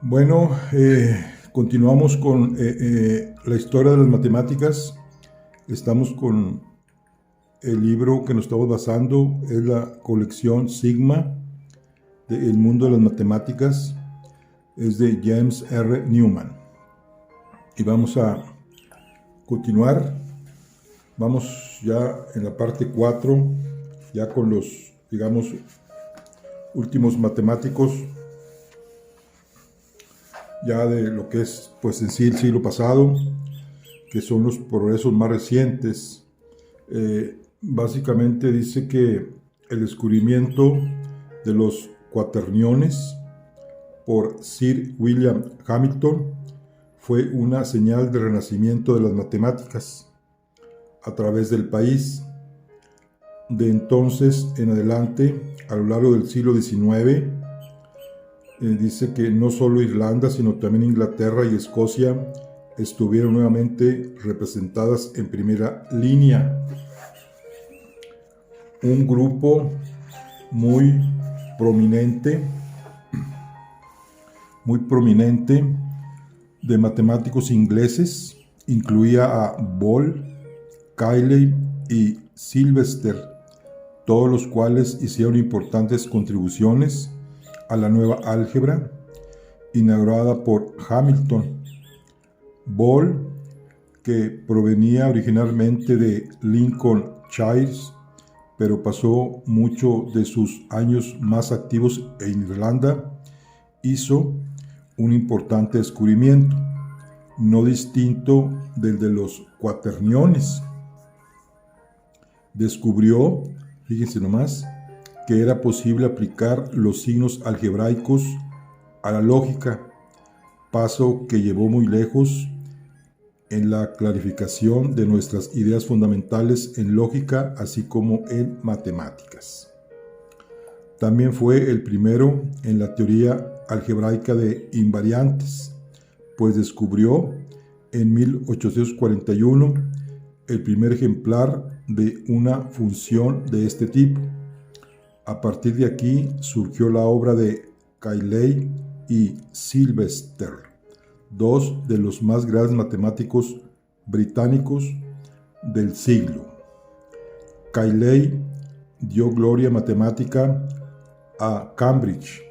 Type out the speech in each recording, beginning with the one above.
Bueno, continuamos con la historia de las matemáticas. Estamos con el libro que nos estamos basando, es la colección Sigma del mundo de las matemáticas, es de James R. Newman. Y vamos a continuar. Vamos ya en la parte 4, ya con los, digamos, últimos matemáticos ya de lo que es pues en sí el siglo pasado, que son los progresos más recientes. Básicamente dice que el descubrimiento de los cuaterniones por Sir William Hamilton fue una señal de renacimiento de las matemáticas a través del país. De entonces en adelante, a lo largo del siglo XIX, dice que no solo Irlanda, sino también Inglaterra y Escocia estuvieron nuevamente representadas en primera línea. Un grupo muy prominente de matemáticos ingleses incluía a Ball, Cayley y Sylvester, todos los cuales hicieron importantes contribuciones a la nueva álgebra inaugurada por Hamilton. Ball, que provenía originalmente de Lincolnshire, pero pasó mucho de sus años más activos en Irlanda, hizo un importante descubrimiento, no distinto del de los cuaterniones. Descubrió, fíjense nomás, que era posible aplicar los signos algebraicos a la lógica, paso que llevó muy lejos en la clarificación de nuestras ideas fundamentales en lógica, así como en matemáticas. También fue el primero en la teoría algebraica de invariantes, pues descubrió en 1841 el primer ejemplar de una función de este tipo. A partir de aquí surgió la obra de Cayley y Sylvester, dos de los más grandes matemáticos británicos del siglo. Cayley dio gloria matemática a Cambridge,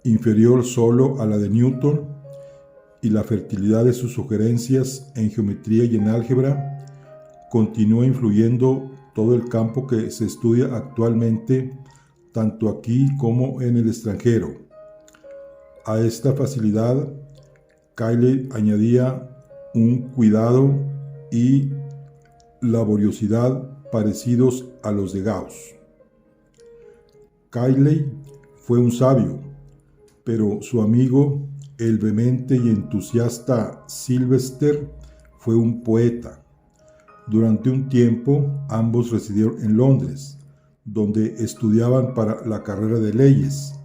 inferior solo a la de Newton, y la fertilidad de sus sugerencias en geometría y en álgebra continúa influyendo todo el campo que se estudia actualmente, tanto aquí como en el extranjero. A esta facilidad, Cayley añadía un cuidado y laboriosidad parecidos a los de Gauss. Cayley fue un sabio, pero su amigo, el vehemente y entusiasta Sylvester, fue un poeta. Durante un tiempo, ambos residieron en Londres, donde estudiaban para la carrera de leyes,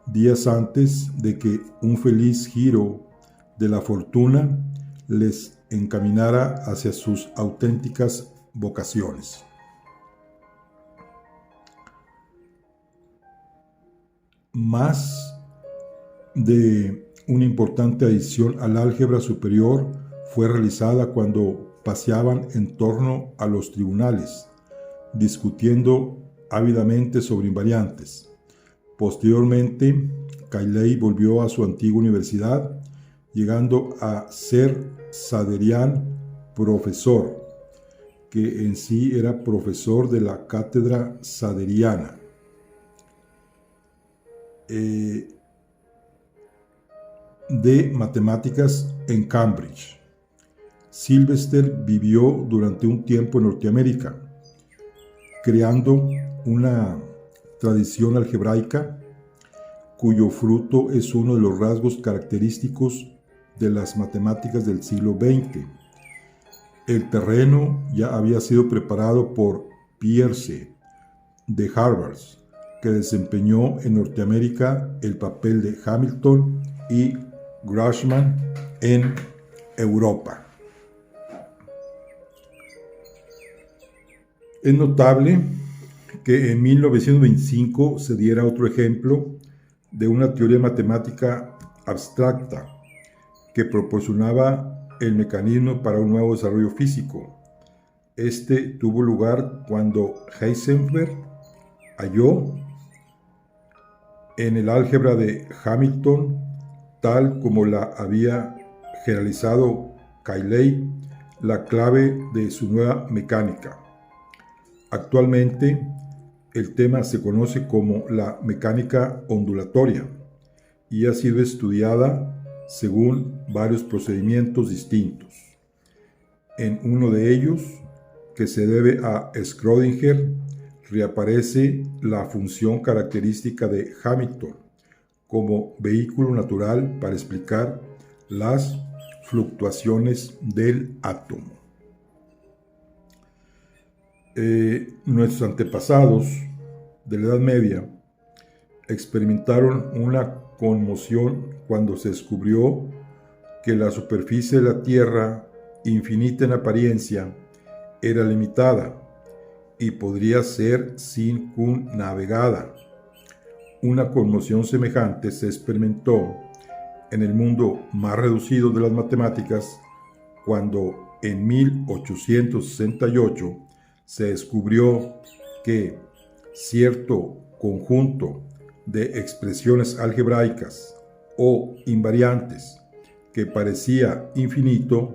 días antes de que un feliz giro de la fortuna les encaminara hacia sus auténticas vocaciones. Más de una importante adición al álgebra superior fue realizada cuando paseaban en torno a los tribunales, discutiendo ávidamente sobre invariantes. Posteriormente, Cayley volvió a su antigua universidad, llegando a ser Saderian profesor, que en sí era profesor de la cátedra saderiana. De matemáticas en Cambridge. Sylvester vivió durante un tiempo en Norteamérica, creando una tradición algebraica cuyo fruto es uno de los rasgos característicos de las matemáticas del siglo XX. El terreno ya había sido preparado por Peirce de Harvard, que desempeñó en Norteamérica el papel de Hamilton, y Grassmann en Europa. Es notable que en 1925 se diera otro ejemplo de una teoría matemática abstracta que proporcionaba el mecanismo para un nuevo desarrollo físico. Este tuvo lugar cuando Heisenberg halló en el álgebra de Hamilton, tal como la había generalizado Cayley, la clave de su nueva mecánica. Actualmente, el tema se conoce como la mecánica ondulatoria y ha sido estudiada según varios procedimientos distintos. En uno de ellos, que se debe a Schrödinger, reaparece la función característica de Hamilton como vehículo natural para explicar las fluctuaciones del átomo. Nuestros antepasados de la Edad Media experimentaron una conmoción cuando se descubrió que la superficie de la Tierra, infinita en apariencia, era limitada y podría ser circunnavegada. Una conmoción semejante se experimentó en el mundo más reducido de las matemáticas cuando en 1868 se descubrió que cierto conjunto de expresiones algebraicas o invariantes que parecía infinito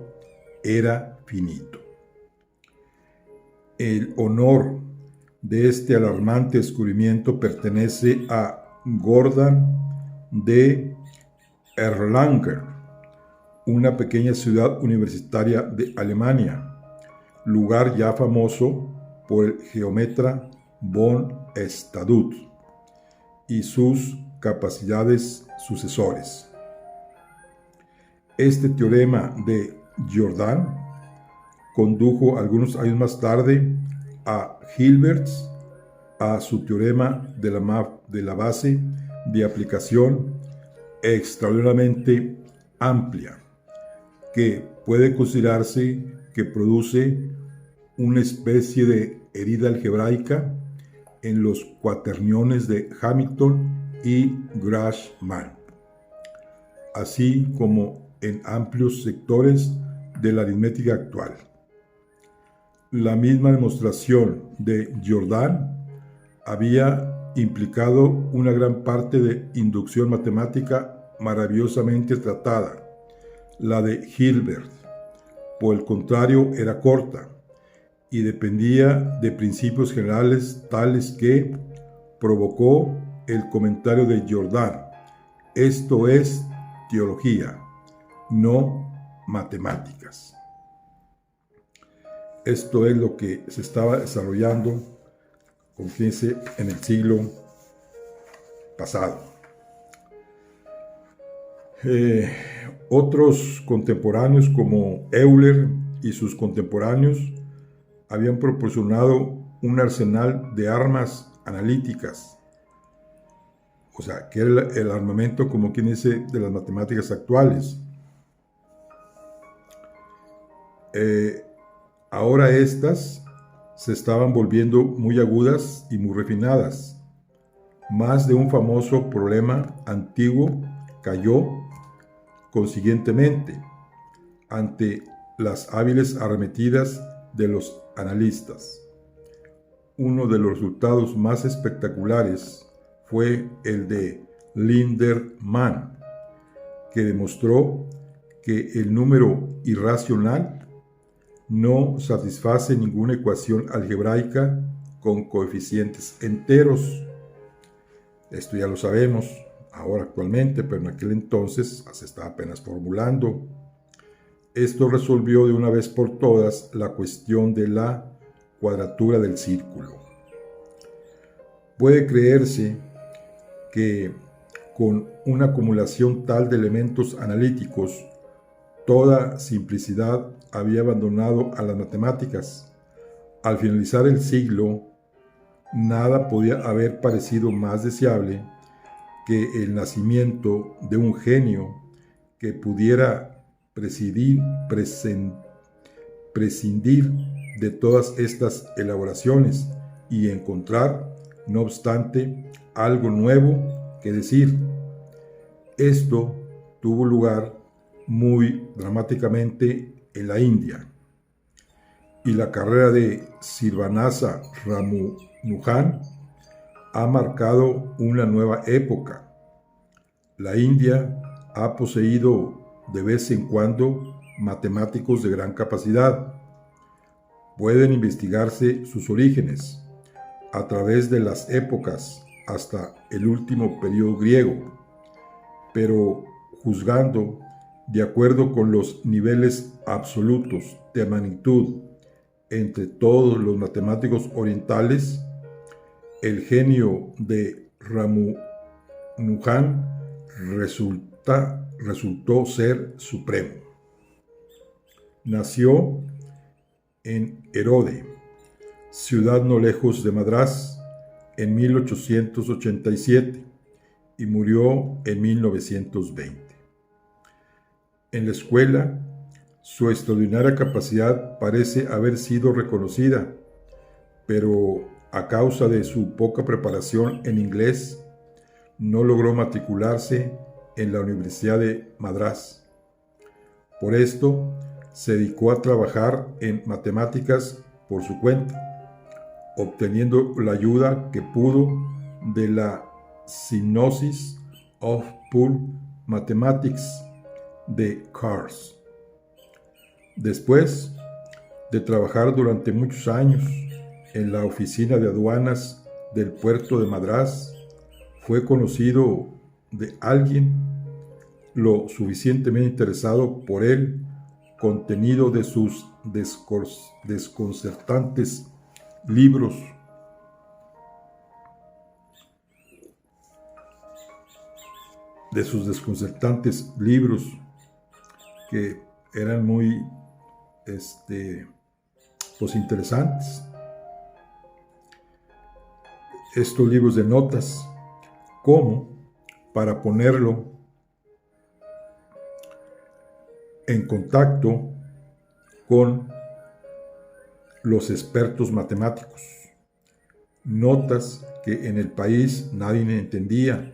era finito. El honor de este alarmante descubrimiento pertenece a Gordon de Erlanger, una pequeña ciudad universitaria de Alemania, lugar ya famoso por el geómetra von Staudt y sus capacidades sucesores. Este teorema de Jordan condujo algunos años más tarde a Hilbert a su teorema de la base de aplicación extraordinariamente amplia, que puede considerarse que produce una especie de herida algebraica en los cuaterniones de Hamilton y Grassmann, así como en amplios sectores de la aritmética actual. La misma demostración de Jordan había implicado una gran parte de inducción matemática maravillosamente tratada. La de Hilbert, por el contrario, era corta y dependía de principios generales tales que provocó el comentario de Jordan: esto es teología, no matemáticas. Esto es lo que se estaba desarrollando, fíjense, en el siglo pasado. Otros contemporáneos como Euler y sus contemporáneos habían proporcionado un arsenal de armas analíticas, o sea, que era el armamento, como quien dice, de las matemáticas actuales. Ahora estas se estaban volviendo muy agudas y muy refinadas. Más de un famoso problema antiguo cayó consiguientemente ante las hábiles arremetidas de los analistas. Uno de los resultados más espectaculares fue el de Linderman, que demostró que el número irracional no satisface ninguna ecuación algebraica con coeficientes enteros. Esto ya lo sabemos ahora actualmente, pero en aquel entonces se estaba apenas formulando. Esto resolvió de una vez por todas la cuestión de la cuadratura del círculo. Puede creerse que con una acumulación tal de elementos analíticos, toda simplicidad había abandonado a las matemáticas. Al finalizar el siglo, nada podía haber parecido más deseable que el nacimiento de un genio que pudiera prescindir de todas estas elaboraciones y encontrar, no obstante, algo nuevo que decir. Esto tuvo lugar muy dramáticamente en la India, y la carrera de Sirvanasa Ramanujan ha marcado una nueva época. La India ha poseído de vez en cuando matemáticos de gran capacidad. Pueden investigarse sus orígenes a través de las épocas hasta el último periodo griego, pero juzgando de acuerdo con los niveles absolutos de magnitud entre todos los matemáticos orientales, el genio de Ramanujan resultó ser supremo. Nació en Erode, ciudad no lejos de Madrás, en 1887 y murió en 1920. En la escuela, su extraordinaria capacidad parece haber sido reconocida, pero a causa de su poca preparación en inglés, no logró matricularse en la Universidad de Madrás. Por esto, se dedicó a trabajar en matemáticas por su cuenta, obteniendo la ayuda que pudo de la Synopsis of Pure Mathematics de Cars. Después de trabajar durante muchos años en la oficina de aduanas del puerto de Madrás, fue conocido de alguien lo suficientemente interesado por el contenido de sus desconcertantes libros que eran muy interesantes. Estos libros de notas, como para ponerlo en contacto con los expertos matemáticos. Notas que en el país nadie entendía.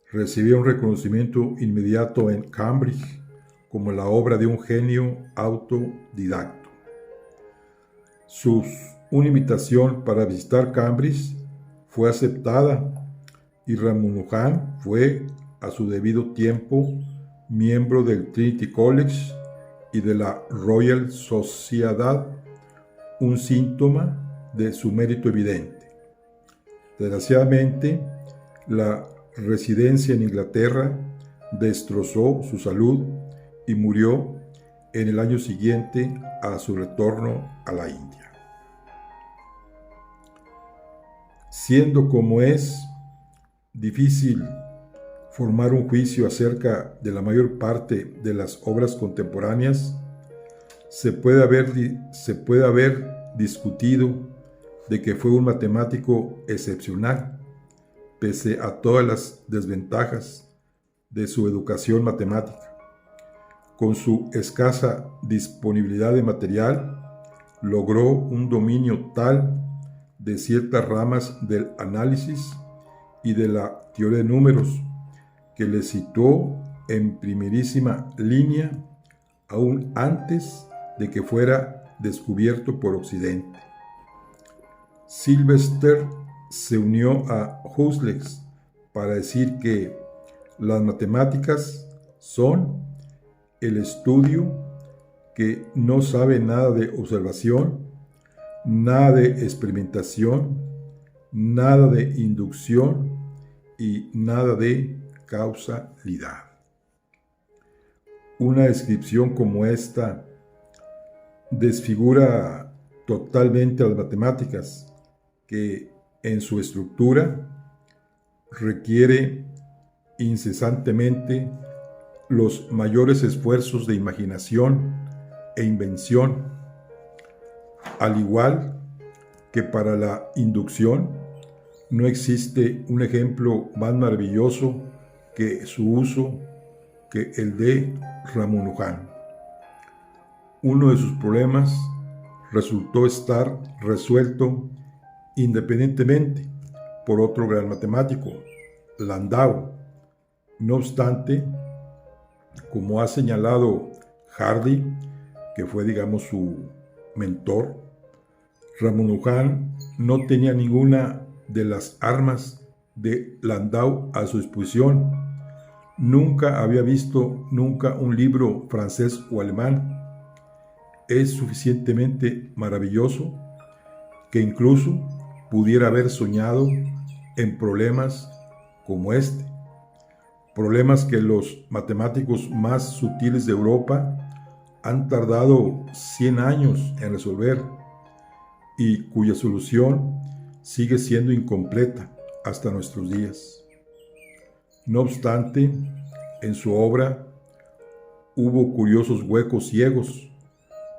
Recibió un reconocimiento inmediato en Cambridge como la obra de un genio autodidacto. Una invitación para visitar Cambridge fue aceptada y Ramanujan fue a su debido tiempo miembro del Trinity College y de la Royal Sociedad, un síntoma de su mérito evidente. Desgraciadamente, la residencia en Inglaterra destrozó su salud y murió en el año siguiente a su retorno a la India. Siendo como es difícil formar un juicio acerca de la mayor parte de las obras contemporáneas, se puede haber discutido de que fue un matemático excepcional, pese a todas las desventajas de su educación matemática. Con su escasa disponibilidad de material, logró un dominio tal de ciertas ramas del análisis y de la teoría de números que le situó en primerísima línea aún antes de que fuera descubierto por Occidente. Sylvester se unió a Huxley para decir que las matemáticas son el estudio que no sabe nada de observación, nada de experimentación, nada de inducción y nada de causalidad. Una descripción como esta desfigura totalmente a las matemáticas, que en su estructura requiere incesantemente los mayores esfuerzos de imaginación e invención, al igual que para la inducción no existe un ejemplo más maravilloso que su uso que el de Ramanujan. Uno de sus problemas resultó estar resuelto independientemente por otro gran matemático, Landau. No obstante, como ha señalado Hardy, que fue, digamos, su mentor, Ramanujan no tenía ninguna de las armas de Landau a su disposición. Nunca había visto un libro francés o alemán. Es suficientemente maravilloso que incluso pudiera haber soñado en problemas como este, problemas que los matemáticos más sutiles de Europa han tardado 100 años en resolver y cuya solución sigue siendo incompleta hasta nuestros días. No obstante, en su obra hubo curiosos huecos ciegos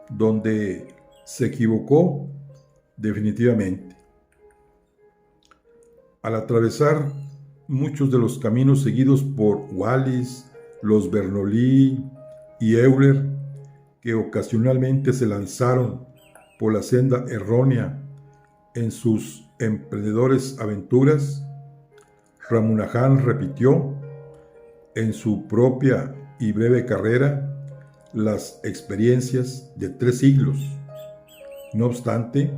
donde se equivocó definitivamente. Al atravesar muchos de los caminos seguidos por Wallis, los Bernoulli y Euler, que ocasionalmente se lanzaron por la senda errónea en sus emprendedores aventuras, Ramanujan repitió en su propia y breve carrera las experiencias de 3 siglos. No obstante,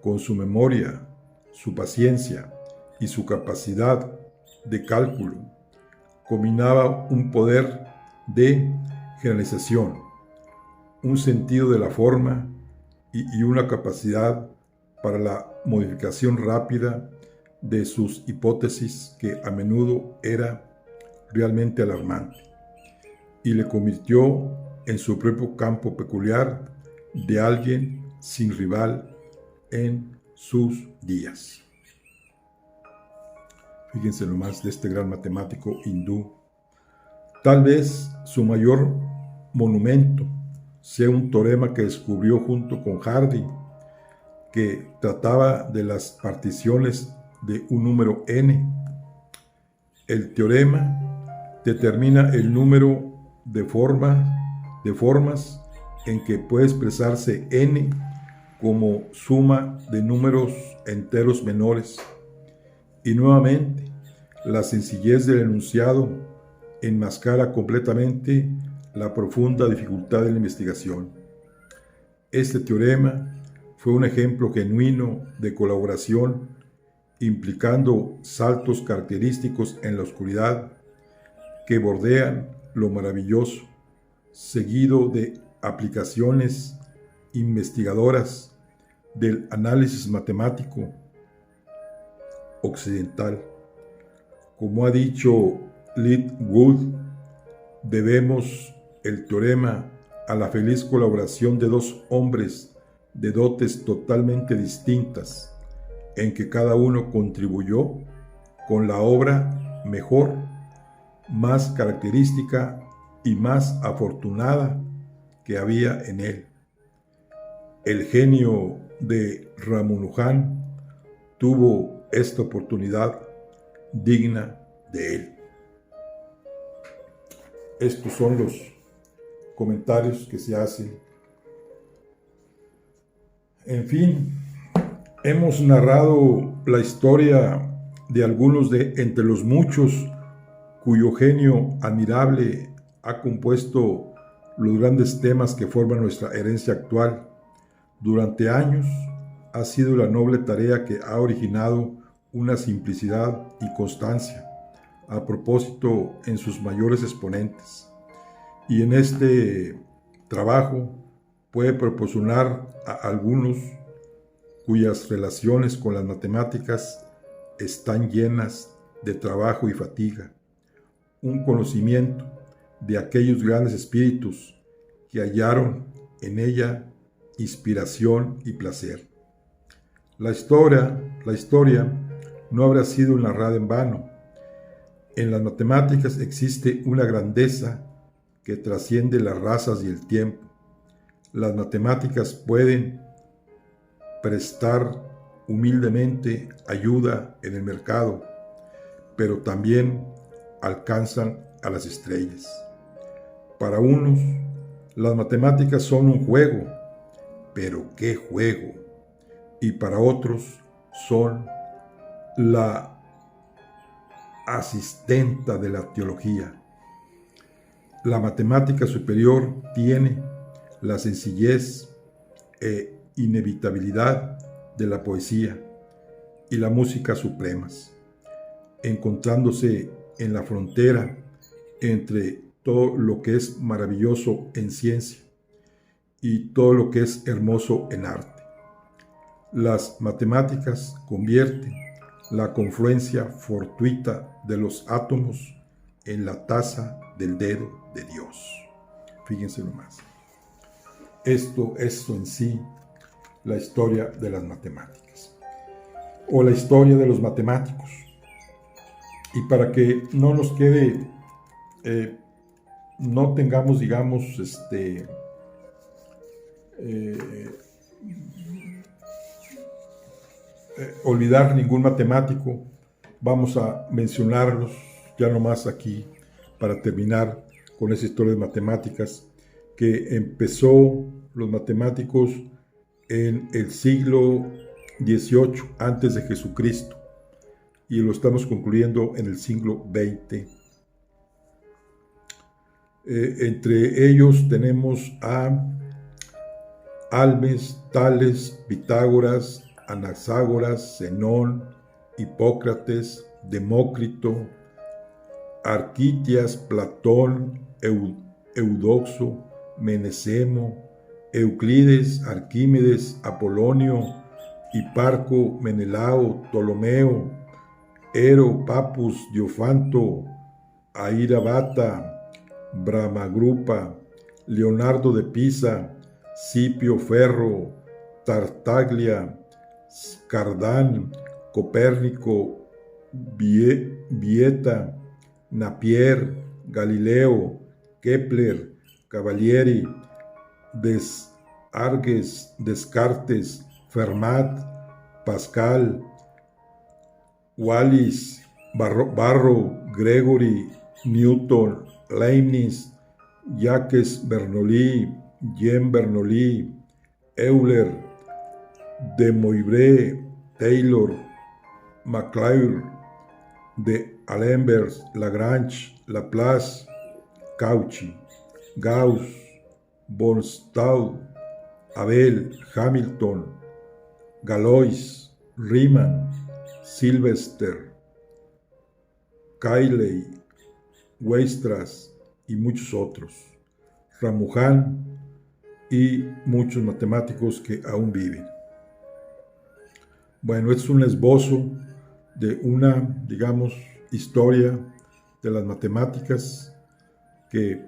con su memoria, su paciencia y su capacidad de cálculo, combinaba un poder de generalización, un sentido de la forma y una capacidad para la modificación rápida de sus hipótesis que a menudo era realmente alarmante, y le convirtió en su propio campo peculiar de alguien sin rival en sus días. Fíjense nomás de este gran matemático hindú. Tal vez su mayor monumento sea un teorema que descubrió junto con Hardy, que trataba de las particiones de un número n. El teorema determina el número de formas en que puede expresarse n como suma de números enteros menores. Y nuevamente, la sencillez del enunciado enmascara completamente la profunda dificultad de la investigación. Este teorema fue un ejemplo genuino de colaboración, implicando saltos característicos en la oscuridad que bordean lo maravilloso, seguido de aplicaciones investigadoras del análisis matemático occidental. Como ha dicho Littlewood, debemos el teorema a la feliz colaboración de 2 hombres de dotes totalmente distintas, en que cada uno contribuyó con la obra mejor, más característica y más afortunada que había en él. El genio de Ramanujan tuvo esta oportunidad digna de él. Estos son los comentarios que se hacen. En fin, hemos narrado la historia de algunos de entre los muchos cuyo genio admirable ha compuesto los grandes temas que forman nuestra herencia actual. Durante años ha sido la noble tarea que ha originado una simplicidad y constancia a propósito en sus mayores exponentes. Y en este trabajo puede proporcionar a algunos cuyas relaciones con las matemáticas están llenas de trabajo y fatiga, un conocimiento de aquellos grandes espíritus que hallaron en ella inspiración y placer. La historia no habrá sido narrada en vano. En las matemáticas existe una grandeza que trasciende las razas y el tiempo. Las matemáticas pueden prestar humildemente ayuda en el mercado, pero también alcanzan a las estrellas. Para unos, las matemáticas son un juego, pero ¿qué juego? Y para otros, son la asistenta de la teología. La matemática superior tiene la sencillez e inevitabilidad de la poesía y la música supremas, encontrándose en la frontera entre todo lo que es maravilloso en ciencia y todo lo que es hermoso en arte. Las matemáticas convierten la confluencia fortuita de los átomos en la taza del dedo de Dios. Fíjense nomás. Esto en sí la historia de las matemáticas, o la historia de los matemáticos. Y para que no nos quede, no tengamos, digamos, olvidar ningún matemático, vamos a mencionarlos ya nomás aquí para terminar con esa historia de matemáticas que empezó los matemáticos en el siglo XVIII antes de Jesucristo y lo estamos concluyendo en el siglo XX. Entre ellos tenemos a Almes, Tales, Pitágoras, Anaxágoras, Zenón, Hipócrates, Demócrito, Arquitias, Platón, Eudoxo, Menecemo, Euclides, Arquímedes, Apolonio, Hiparco, Menelao, Ptolomeo, Ero, Papus, Diofanto, Airavata, Brahmagrupa, Leonardo de Pisa, Scipio Ferro, Tartaglia, Cardán, Copérnico, Vieta, Napier, Galileo, Kepler, Cavalieri, Descartes, Fermat, Pascal, Wallis, Barrow, Gregory, Newton, Leibniz, Jacques Bernoulli, Jean Bernoulli, Euler, de Moivre, Taylor, Maclaurin, de Alembert, Lagrange, Laplace, Cauchy, Gauss, Bornstaud, Abel, Hamilton, Galois, Riemann, Sylvester, Cayley, Weierstrass y muchos otros, Ramujan y muchos matemáticos que aún viven. Bueno, es un esbozo de una, digamos, historia de las matemáticas que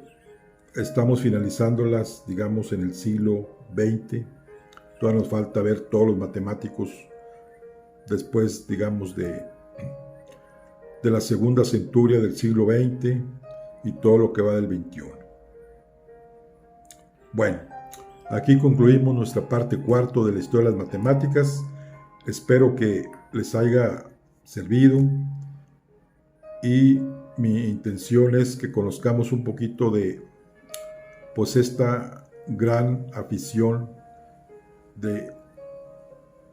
estamos finalizándolas, digamos, en el siglo XX. Todavía nos falta ver todos los matemáticos después, digamos, de la segunda centuria del siglo XX y todo lo que va del XXI. Bueno, aquí concluimos nuestra parte cuarto de la historia de las matemáticas. Espero que les haya servido y mi intención es que conozcamos un poquito de pues esta gran afición de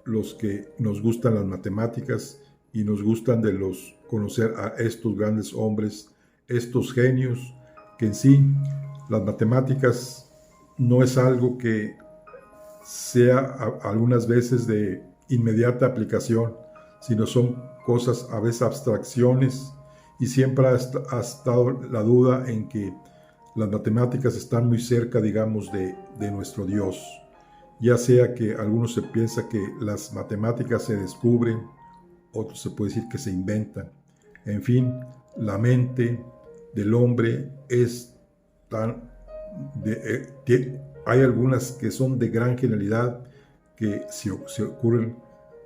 los que nos gustan las matemáticas y nos gustan de los conocer a estos grandes hombres, estos genios, que en sí las matemáticas no es algo que sea algunas veces de inmediata aplicación, sino son cosas, a veces abstracciones, y siempre ha estado la duda en que las matemáticas están muy cerca, digamos, de nuestro Dios. Ya sea que algunos se piensa que las matemáticas se descubren, otros se puede decir que se inventan. En fin, la mente del hombre es tan... hay algunas que son de gran genialidad, que se ocurren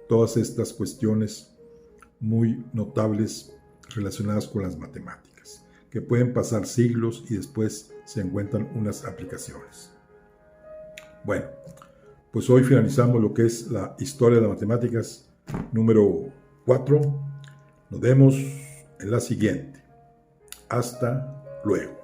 todas estas cuestiones muy notables relacionadas con las matemáticas, que pueden pasar siglos y después se encuentran unas aplicaciones. Bueno, pues hoy finalizamos lo que es la historia de las matemáticas número 4. Nos vemos en la siguiente. Hasta luego.